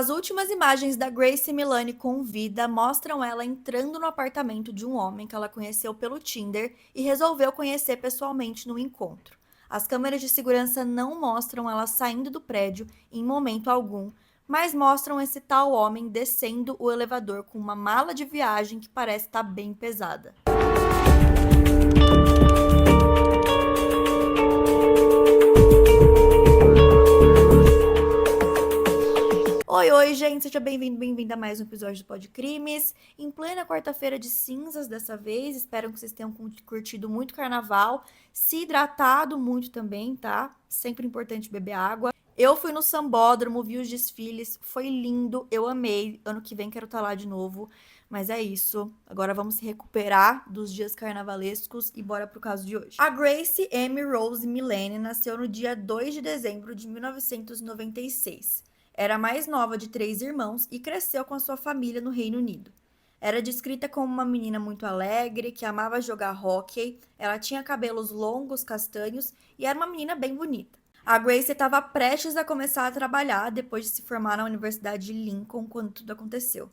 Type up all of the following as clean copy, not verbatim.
As últimas imagens da Grace Milani com vida mostram ela entrando no apartamento de um homem que ela conheceu pelo Tinder e resolveu conhecer pessoalmente no encontro. As câmeras de segurança não mostram ela saindo do prédio em momento algum, mas mostram esse tal homem descendo o elevador com uma mala de viagem que parece estar bem pesada. Oi, gente, seja bem-vindo, bem-vinda a mais um episódio do Pod Crimes. Em plena quarta-feira de cinzas dessa vez, espero que vocês tenham curtido muito carnaval, se hidratado muito também, tá? Sempre importante beber água. Eu fui no Sambódromo, vi os desfiles, foi lindo, eu amei. Ano que vem quero estar lá de novo, mas é isso. Agora vamos se recuperar dos dias carnavalescos e bora pro caso de hoje. A Grace Amy Rose Milani nasceu no dia 2 de dezembro de 1996. Era a mais nova de 3 irmãos e cresceu com a sua família no Reino Unido. Era descrita como uma menina muito alegre, que amava jogar hóquei, ela tinha cabelos longos, castanhos e era uma menina bem bonita. A Grace estava prestes a começar a trabalhar depois de se formar na Universidade de Lincoln quando tudo aconteceu.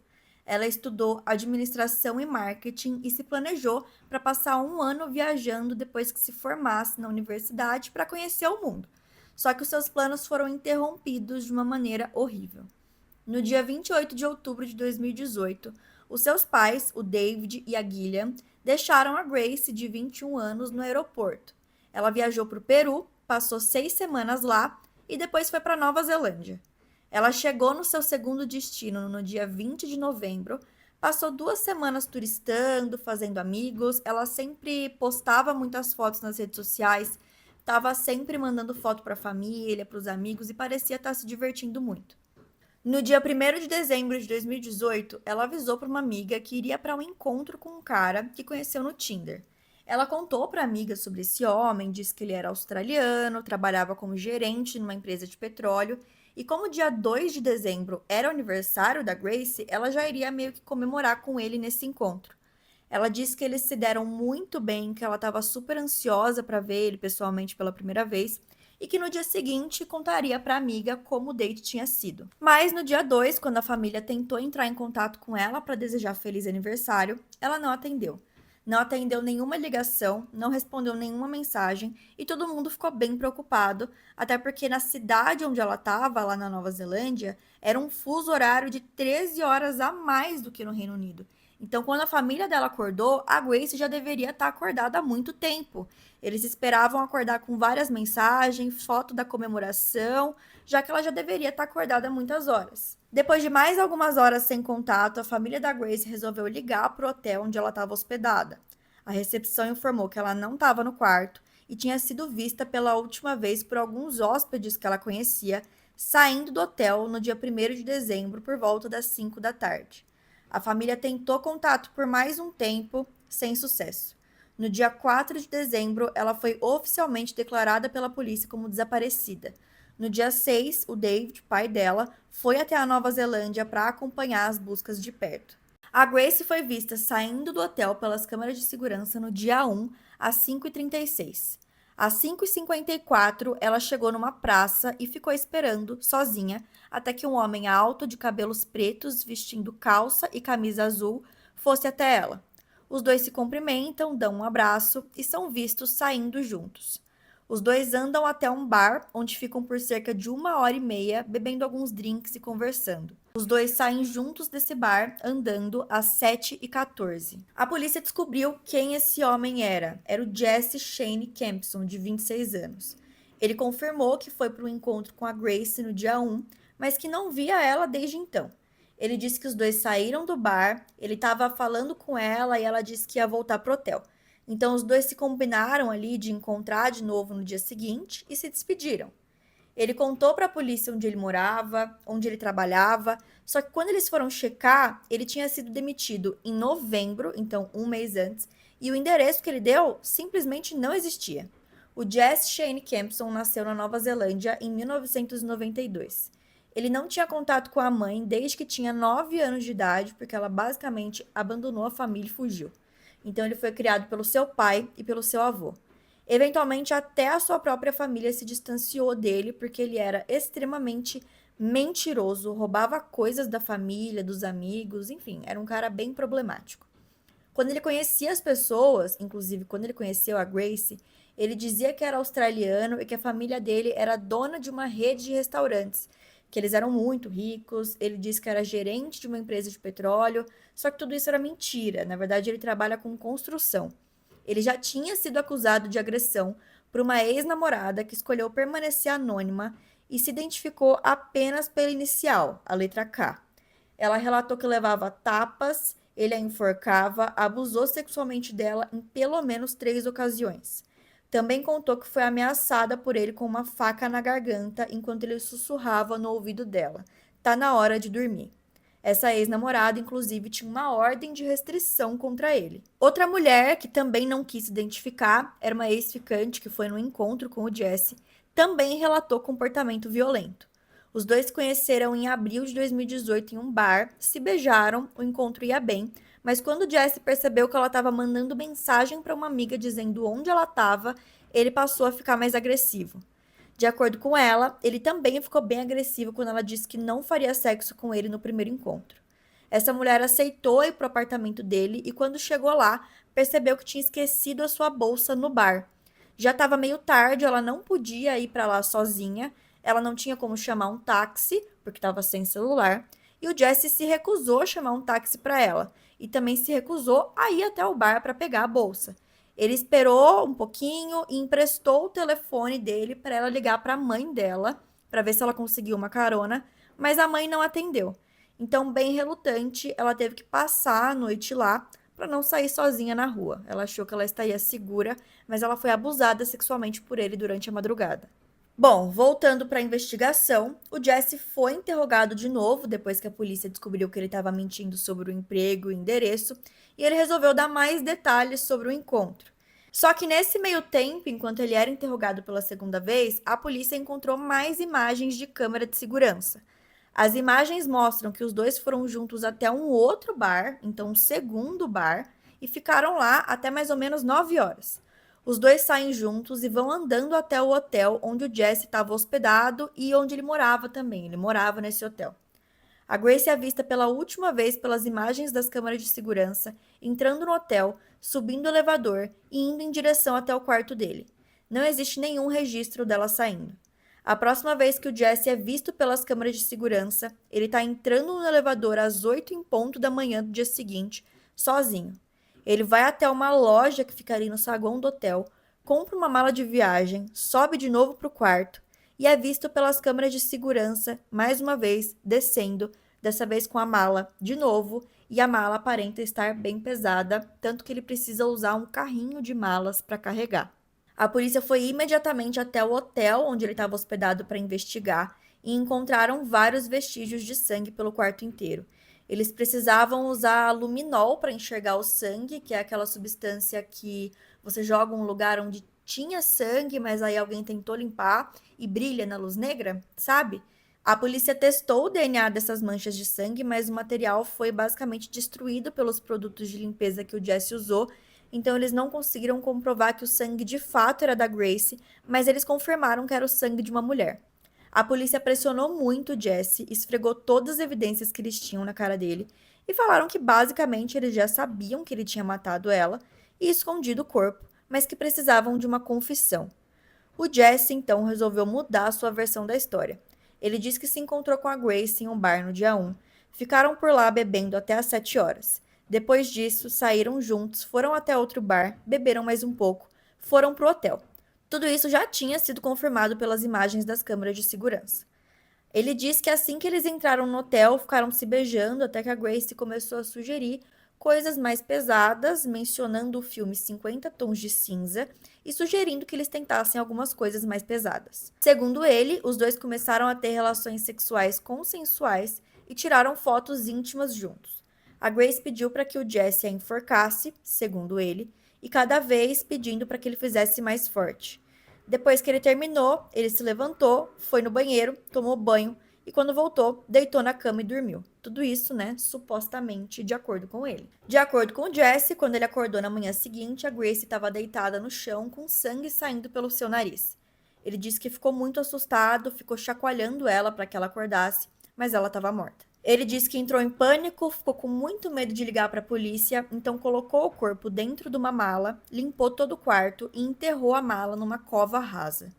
Ela estudou administração e marketing e se planejou para passar um ano viajando depois que se formasse na universidade para conhecer o mundo. Só que os seus planos foram interrompidos de uma maneira horrível. No dia 28 de outubro de 2018, os seus pais, o David e a Gillian, deixaram a Grace, de 21 anos, no aeroporto. Ela viajou para o Peru, passou 6 semanas lá e depois foi para Nova Zelândia. Ela chegou no seu segundo destino no dia 20 de novembro, passou 2 semanas turistando, fazendo amigos, ela sempre postava muitas fotos nas redes sociais, estava sempre mandando foto para a família, para os amigos e parecia estar se divertindo muito. No dia 1º de dezembro de 2018, ela avisou para uma amiga que iria para um encontro com um cara que conheceu no Tinder. Ela contou para a amiga sobre esse homem, disse que ele era australiano, trabalhava como gerente numa empresa de petróleo e como o dia 2 de dezembro era o aniversário da Grace, ela já iria meio que comemorar com ele nesse encontro. Ela disse que eles se deram muito bem, que ela estava super ansiosa para ver ele pessoalmente pela primeira vez e que no dia seguinte contaria para a amiga como o date tinha sido. Mas no dia 2, quando a família tentou entrar em contato com ela para desejar feliz aniversário, ela não atendeu. Não atendeu nenhuma ligação, não respondeu nenhuma mensagem e todo mundo ficou bem preocupado, até porque na cidade onde ela estava, lá na Nova Zelândia, era um fuso horário de 13 horas a mais do que no Reino Unido. Então, quando a família dela acordou, a Grace já deveria estar acordada há muito tempo. Eles esperavam acordar com várias mensagens, foto da comemoração, já que ela já deveria estar acordada há muitas horas. Depois de mais algumas horas sem contato, a família da Grace resolveu ligar para o hotel onde ela estava hospedada. A recepção informou que ela não estava no quarto e tinha sido vista pela última vez por alguns hóspedes que ela conhecia, saindo do hotel no dia 1º de dezembro por volta das 5 da tarde. A família tentou contato por mais um tempo, sem sucesso. No dia 4 de dezembro, ela foi oficialmente declarada pela polícia como desaparecida. No dia 6, o David, pai dela, foi até a Nova Zelândia para acompanhar as buscas de perto. A Grace foi vista saindo do hotel pelas câmeras de segurança no dia 1, às 5h36. Às 5h54, ela chegou numa praça e ficou esperando, sozinha, até que um homem alto de cabelos pretos, vestindo calça e camisa azul, fosse até ela. Os dois se cumprimentam, dão um abraço e são vistos saindo juntos. Os dois andam até um bar, onde ficam por cerca de 1h30, bebendo alguns drinks e conversando. Os dois saem juntos desse bar, andando às 7h14. A polícia descobriu quem esse homem era. Era o Jesse Shane Kempson, de 26 anos. Ele confirmou que foi para o encontro com a Grace no dia 1, mas que não via ela desde então. Ele disse que os dois saíram do bar, ele estava falando com ela e ela disse que ia voltar pro hotel. Então os dois se combinaram ali de encontrar de novo no dia seguinte e se despediram. Ele contou para a polícia onde ele morava, onde ele trabalhava, só que quando eles foram checar, ele tinha sido demitido em novembro, então um mês antes, e o endereço que ele deu simplesmente não existia. O Jesse Shane Kempson nasceu na Nova Zelândia em 1992. Ele não tinha contato com a mãe desde que tinha 9 anos de idade, porque ela basicamente abandonou a família e fugiu. Então ele foi criado pelo seu pai e pelo seu avô. Eventualmente, até a sua própria família se distanciou dele, porque ele era extremamente mentiroso, roubava coisas da família, dos amigos, enfim, era um cara bem problemático. Quando ele conhecia as pessoas, inclusive quando ele conheceu a Grace, ele dizia que era australiano e que a família dele era dona de uma rede de restaurantes, que eles eram muito ricos. Ele disse que era gerente de uma empresa de petróleo, só que tudo isso era mentira. Na verdade, ele trabalha com construção. Ele já tinha sido acusado de agressão por uma ex-namorada que escolheu permanecer anônima e se identificou apenas pela inicial, a letra K. Ela relatou que levava tapas, ele a enforcava, abusou sexualmente dela em pelo menos 3 ocasiões. Também contou que foi ameaçada por ele com uma faca na garganta enquanto ele sussurrava no ouvido dela: "Tá na hora de dormir". Essa ex-namorada, inclusive, tinha uma ordem de restrição contra ele. Outra mulher, que também não quis se identificar, era uma ex-ficante que foi no encontro com o Jesse, também relatou comportamento violento. Os dois se conheceram em abril de 2018 em um bar, se beijaram, o encontro ia bem, mas quando Jesse percebeu que ela estava mandando mensagem para uma amiga dizendo onde ela estava, ele passou a ficar mais agressivo. De acordo com ela, ele também ficou bem agressivo quando ela disse que não faria sexo com ele no primeiro encontro. Essa mulher aceitou ir pro apartamento dele e quando chegou lá, percebeu que tinha esquecido a sua bolsa no bar. Já estava meio tarde, ela não podia ir para lá sozinha, ela não tinha como chamar um táxi, porque estava sem celular, e o Jesse se recusou a chamar um táxi para ela, e também se recusou a ir até o bar para pegar a bolsa. Ele esperou um pouquinho e emprestou o telefone dele para ela ligar para a mãe dela, para ver se ela conseguiu uma carona, mas a mãe não atendeu. Então, bem relutante, ela teve que passar a noite lá para não sair sozinha na rua. Ela achou que ela estaria segura, mas ela foi abusada sexualmente por ele durante a madrugada. Bom, voltando para a investigação, o Jesse foi interrogado de novo depois que a polícia descobriu que ele estava mentindo sobre o emprego e o endereço, e ele resolveu dar mais detalhes sobre o encontro. Só que nesse meio tempo, enquanto ele era interrogado pela segunda vez, a polícia encontrou mais imagens de câmera de segurança. As imagens mostram que os dois foram juntos até um outro bar, então um segundo bar, e ficaram lá até mais ou menos 9 horas. Os dois saem juntos e vão andando até o hotel onde o Jesse estava hospedado e onde ele morava também. Ele morava nesse hotel. A Grace é vista pela última vez pelas imagens das câmeras de segurança, entrando no hotel, subindo o elevador e indo em direção até o quarto dele. Não existe nenhum registro dela saindo. A próxima vez que o Jesse é visto pelas câmeras de segurança, ele está entrando no elevador às 8 em ponto da manhã do dia seguinte, sozinho. Ele vai até uma loja que fica ali no saguão do hotel, compra uma mala de viagem, sobe de novo para o quarto e é visto pelas câmeras de segurança, mais uma vez, descendo, dessa vez com a mala de novo, e a mala aparenta estar bem pesada, tanto que ele precisa usar um carrinho de malas para carregar. A polícia foi imediatamente até o hotel onde ele estava hospedado para investigar e encontraram vários vestígios de sangue pelo quarto inteiro. Eles precisavam usar luminol para enxergar o sangue, que é aquela substância que você joga em um lugar onde tinha sangue, mas aí alguém tentou limpar e brilha na luz negra, sabe? A polícia testou o DNA dessas manchas de sangue, mas o material foi basicamente destruído pelos produtos de limpeza que o Jesse usou, então eles não conseguiram comprovar que o sangue de fato era da Grace, mas eles confirmaram que era o sangue de uma mulher. A polícia pressionou muito o Jesse, esfregou todas as evidências que eles tinham na cara dele e falaram que basicamente eles já sabiam que ele tinha matado ela e escondido o corpo, mas que precisavam de uma confissão. O Jesse então resolveu mudar a sua versão da história. Ele disse que se encontrou com a Grace em um bar no dia 1, ficaram por lá bebendo até às 7 horas. Depois disso, saíram juntos, foram até outro bar, beberam mais um pouco, foram pro hotel. Tudo isso já tinha sido confirmado pelas imagens das câmeras de segurança. Ele diz que assim que eles entraram no hotel, ficaram se beijando até que a Grace começou a sugerir coisas mais pesadas, mencionando o filme 50 Tons de Cinza e sugerindo que eles tentassem algumas coisas mais pesadas. Segundo ele, os dois começaram a ter relações sexuais consensuais e tiraram fotos íntimas juntos. A Grace pediu para que o Jesse a enforcasse, segundo ele, e cada vez pedindo para que ele fizesse mais forte. Depois que ele terminou, ele se levantou, foi no banheiro, tomou banho e quando voltou, deitou na cama e dormiu. Tudo isso, né, supostamente de acordo com ele. De acordo com o Jesse, quando ele acordou na manhã seguinte, a Grace estava deitada no chão com sangue saindo pelo seu nariz. Ele disse que ficou muito assustado, ficou chacoalhando ela para que ela acordasse, mas ela estava morta. Ele disse que entrou em pânico, ficou com muito medo de ligar para a polícia, então colocou o corpo dentro de uma mala, limpou todo o quarto e enterrou a mala numa cova rasa.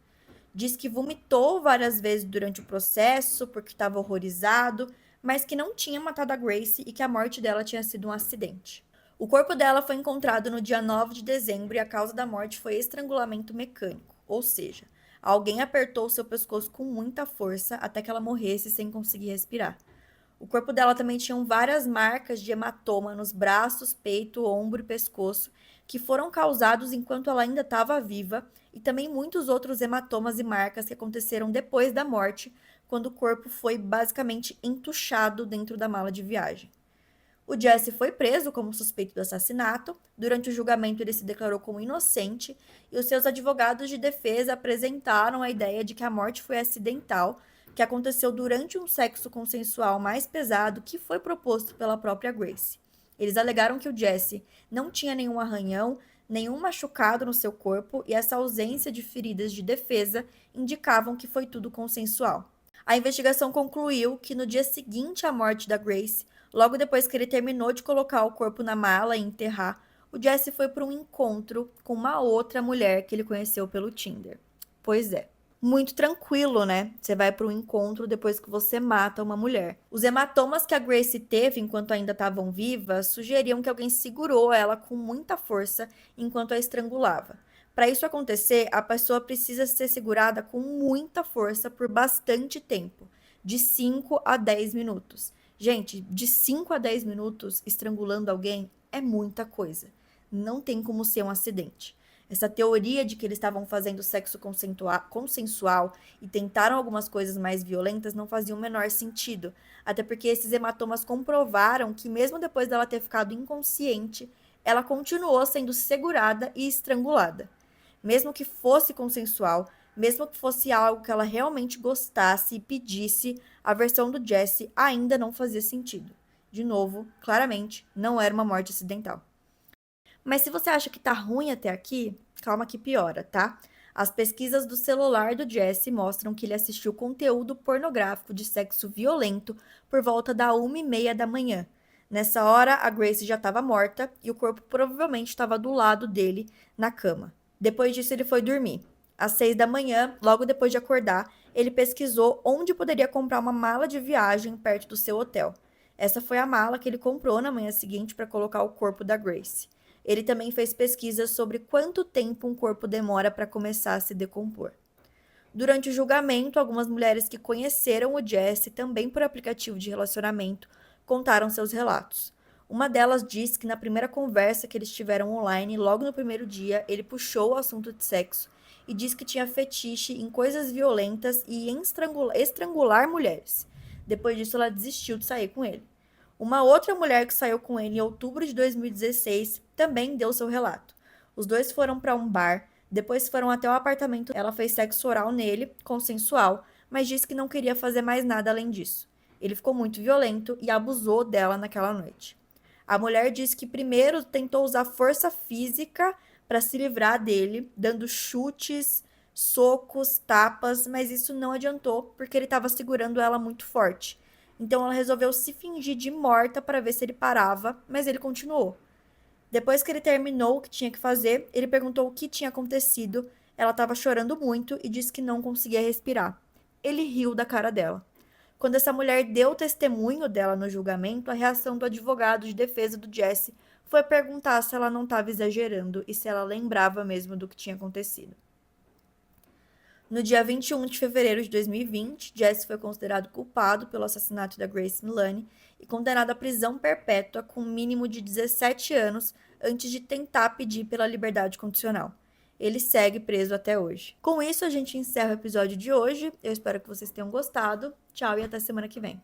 Diz que vomitou várias vezes durante o processo porque estava horrorizado, mas que não tinha matado a Grace e que a morte dela tinha sido um acidente. O corpo dela foi encontrado no dia 9 de dezembro e a causa da morte foi estrangulamento mecânico, ou seja, alguém apertou seu pescoço com muita força até que ela morresse sem conseguir respirar. O corpo dela também tinha várias marcas de hematoma nos braços, peito, ombro e pescoço, que foram causados enquanto ela ainda estava viva, e também muitos outros hematomas e marcas que aconteceram depois da morte, quando o corpo foi basicamente entuchado dentro da mala de viagem. O Jesse foi preso como suspeito do assassinato. Durante o julgamento, ele se declarou como inocente e os seus advogados de defesa apresentaram a ideia de que a morte foi acidental, que aconteceu durante um sexo consensual mais pesado que foi proposto pela própria Grace. Eles alegaram que o Jesse não tinha nenhum arranhão, nenhum machucado no seu corpo e essa ausência de feridas de defesa indicavam que foi tudo consensual. A investigação concluiu que no dia seguinte à morte da Grace, logo depois que ele terminou de colocar o corpo na mala e enterrar, o Jesse foi para um encontro com uma outra mulher que ele conheceu pelo Tinder. Pois é. Muito tranquilo, né? Você vai para um encontro depois que você mata uma mulher. Os hematomas que a Grace teve enquanto ainda estavam vivas sugeriam que alguém segurou ela com muita força enquanto a estrangulava. Para isso acontecer, a pessoa precisa ser segurada com muita força por bastante tempo, de 5 a 10 minutos. Gente, de 5 a 10 minutos estrangulando alguém é muita coisa. Não tem como ser um acidente. Essa teoria de que eles estavam fazendo sexo consensual e tentaram algumas coisas mais violentas não fazia o menor sentido. Até porque esses hematomas comprovaram que mesmo depois dela ter ficado inconsciente, ela continuou sendo segurada e estrangulada. Mesmo que fosse consensual, mesmo que fosse algo que ela realmente gostasse e pedisse, a versão do Jesse ainda não fazia sentido. De novo, claramente, não era uma morte acidental. Mas se você acha que tá ruim até aqui, calma que piora, tá? As pesquisas do celular do Jesse mostram que ele assistiu conteúdo pornográfico de sexo violento por volta da 1h30 da manhã. Nessa hora, a Grace já estava morta e o corpo provavelmente estava do lado dele na cama. Depois disso, ele foi dormir. Às 6 da manhã, logo depois de acordar, ele pesquisou onde poderia comprar uma mala de viagem perto do seu hotel. Essa foi a mala que ele comprou na manhã seguinte para colocar o corpo da Grace. Ele também fez pesquisas sobre quanto tempo um corpo demora para começar a se decompor. Durante o julgamento, algumas mulheres que conheceram o Jesse também por aplicativo de relacionamento contaram seus relatos. Uma delas disse que na primeira conversa que eles tiveram online, logo no primeiro dia, ele puxou o assunto de sexo e disse que tinha fetiche em coisas violentas e em estrangular mulheres. Depois disso, ela desistiu de sair com ele. Uma outra mulher que saiu com ele em outubro de 2016 também deu seu relato. Os dois foram para um bar, depois foram até o apartamento. Ela fez sexo oral nele, consensual, mas disse que não queria fazer mais nada além disso. Ele ficou muito violento e abusou dela naquela noite. A mulher disse que primeiro tentou usar força física para se livrar dele, dando chutes, socos, tapas, mas isso não adiantou porque ele estava segurando ela muito forte. Então ela resolveu se fingir de morta para ver se ele parava, mas ele continuou. Depois que ele terminou o que tinha que fazer, ele perguntou o que tinha acontecido. Ela estava chorando muito e disse que não conseguia respirar. Ele riu da cara dela. Quando essa mulher deu o testemunho dela no julgamento, a reação do advogado de defesa do Jesse foi perguntar se ela não estava exagerando e se ela lembrava mesmo do que tinha acontecido. No dia 21 de fevereiro de 2020, Jesse foi considerado culpado pelo assassinato da Grace Milani e condenado à prisão perpétua com um mínimo de 17 anos antes de tentar pedir pela liberdade condicional. Ele segue preso até hoje. Com isso, a gente encerra o episódio de hoje. Eu espero que vocês tenham gostado. Tchau e até semana que vem.